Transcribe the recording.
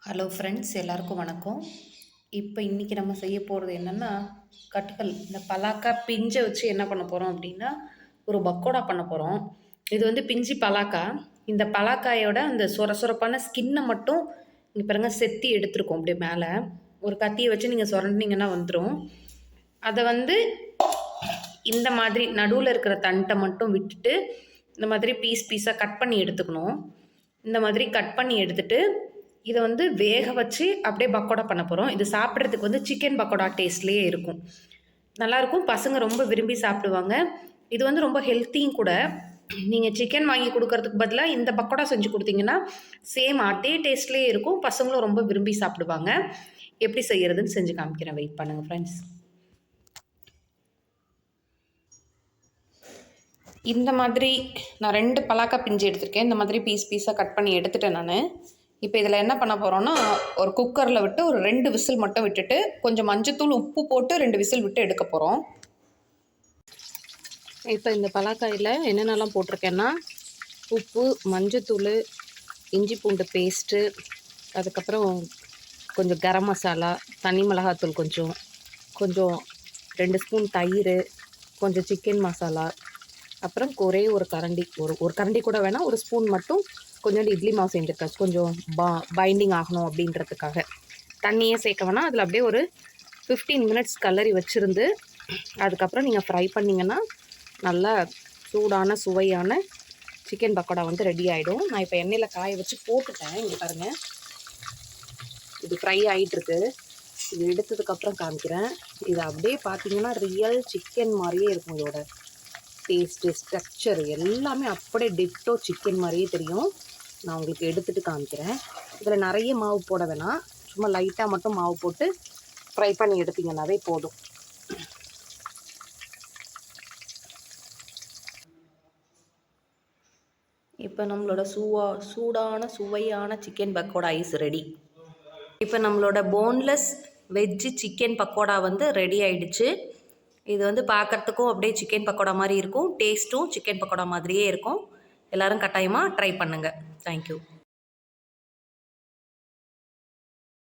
Hello friends, எல்லாருக்கும் வணக்கம். இப்போ இன்றைக்கி நம்ம செய்ய போகிறது என்னென்னா, கட்டுக்கல் இந்த பலாக்கா பிஞ்சை வச்சு என்ன பண்ண போகிறோம் அப்படின்னா, ஒரு பக்கோடா பண்ண போகிறோம். இது வந்து பிஞ்சி பலாக்கா. இந்த பலாக்காயோட அந்த சொரசொரப்பான ஸ்கின்னை மட்டும் இங்கே பாருங்க செத்தி எடுத்துருக்கோம். அப்படியே மேலே ஒரு கத்தியை வச்சு நீங்கள் சுரண்டிங்கன்னா வந்துடும். அதை வந்து இந்த மாதிரி நடுவில் இருக்கிற தண்டை மட்டும் விட்டுட்டு இந்த மாதிரி பீஸ் பீஸாக கட் பண்ணி எடுத்துக்கணும். இந்த மாதிரி கட் பண்ணி எடுத்துகிட்டு இதை வந்து வேக வச்சு அப்படியே பக்கோடா பண்ண போகிறோம். இது சாப்பிட்றதுக்கு வந்து சிக்கன் பக்கோடா டேஸ்ட்லேயே இருக்கும். நல்லாயிருக்கும், பசங்க ரொம்ப விரும்பி சாப்பிடுவாங்க. இது வந்து ரொம்ப ஹெல்த்தியும் கூட. நீங்கள் சிக்கன் வாங்கி கொடுக்கறதுக்கு பதிலாக இந்த பக்கோடா செஞ்சு கொடுத்தீங்கன்னா சேம் அதே டேஸ்ட்லேயே இருக்கும். பசங்களும் ரொம்ப விரும்பி சாப்பிடுவாங்க. எப்படி செய்கிறதுன்னு செஞ்சு காமிக்கிறேன், வெயிட் பண்ணுங்கள் ஃப்ரெண்ட்ஸ். இந்த மாதிரி நான் 2 பலாக்கா பிஞ்சு எடுத்திருக்கேன். இந்த மாதிரி பீஸ் பீஸாக கட் பண்ணி எடுத்துட்டேன் நான். இப்போ இதில் என்ன பண்ண போகிறோன்னா, ஒரு குக்கரில் விட்டு ஒரு 2 விசில் மட்டும் விட்டுட்டு கொஞ்சம் மஞ்சத்தூள் உப்பு போட்டு 2 விசில் விட்டு எடுக்க போகிறோம். இப்போ இந்த பலாக்காயில் என்னென்னலாம் போட்டிருக்கேன்னா, உப்பு, மஞ்சத்தூள், இஞ்சி பூண்டு பேஸ்ட்டு, அதுக்கப்புறம் கொஞ்சம் கரம் மசாலா, தனி மிளகாத்தூள் கொஞ்சம் 2 ஸ்பூன் தயிர், கொஞ்சம் சிக்கன் மசாலா, அப்புறம் ஒரே ஒரு கரண்டி, ஒரு கரண்டி கூட வேணால், ஒரு ஸ்பூன் மட்டும் கொஞ்சோண்டு இட்லி மாவு செஞ்சுருக்கேன். கொஞ்சம் பைண்டிங் ஆகணும் அப்படின்றதுக்காக. தண்ணியே சேர்க்க வேணாம். அதில் அப்படியே ஒரு 15 மினிட்ஸ் கலரி வச்சுருந்து அதுக்கப்புறம் நீங்கள் ஃப்ரை பண்ணிங்கன்னா நல்லா சூடான சுவையான சிக்கன் பக்கோடா வந்து ரெடி ஆகிடும். நான் இப்போ எண்ணெயில் காய வச்சு போட்டுட்டேன். இங்கே பாருங்கள், இது ஃப்ரை ஆகிட்டுருக்கு. இது எடுத்ததுக்கப்புறம் காமிக்கிறேன். இது அப்படியே பார்த்தீங்கன்னா ரியல் சிக்கன் மாதிரியே இருக்கும். இதோட டேஸ்ட்டு, ஸ்ட்ரக்சர் எல்லாமே அப்படியே டிட்டோ சிக்கன் மாதிரியே தெரியும். நான் உங்களுக்கு எடுத்துகிட்டு காமிக்கிறேன். இதில் நிறைய மாவு போட வேணாம், சும்மா லைட்டாக மட்டும் மாவு போட்டு ஃப்ரை பண்ணி எடுத்திங்கன்னாவே போதும். இப்போ நம்மளோட சூடான சுவையான சிக்கன் பக்கோடா ஐஸ் ரெடி. இப்போ நம்மளோட போன்லெஸ் வெஜ்ஜு சிக்கன் பக்கோடா வந்து ரெடி ஆகிடுச்சு. இது வந்து பார்க்குறதுக்கும் அப்படியே சிக்கன் பக்கோடா மாதிரி இருக்கும். டேஸ்ட்டும் சிக்கன் பக்கோடா மாதிரியே இருக்கும். எல்லோரும் கட்டாயமாக ட்ரை பண்ணுங்கள். தேங்க்யூ.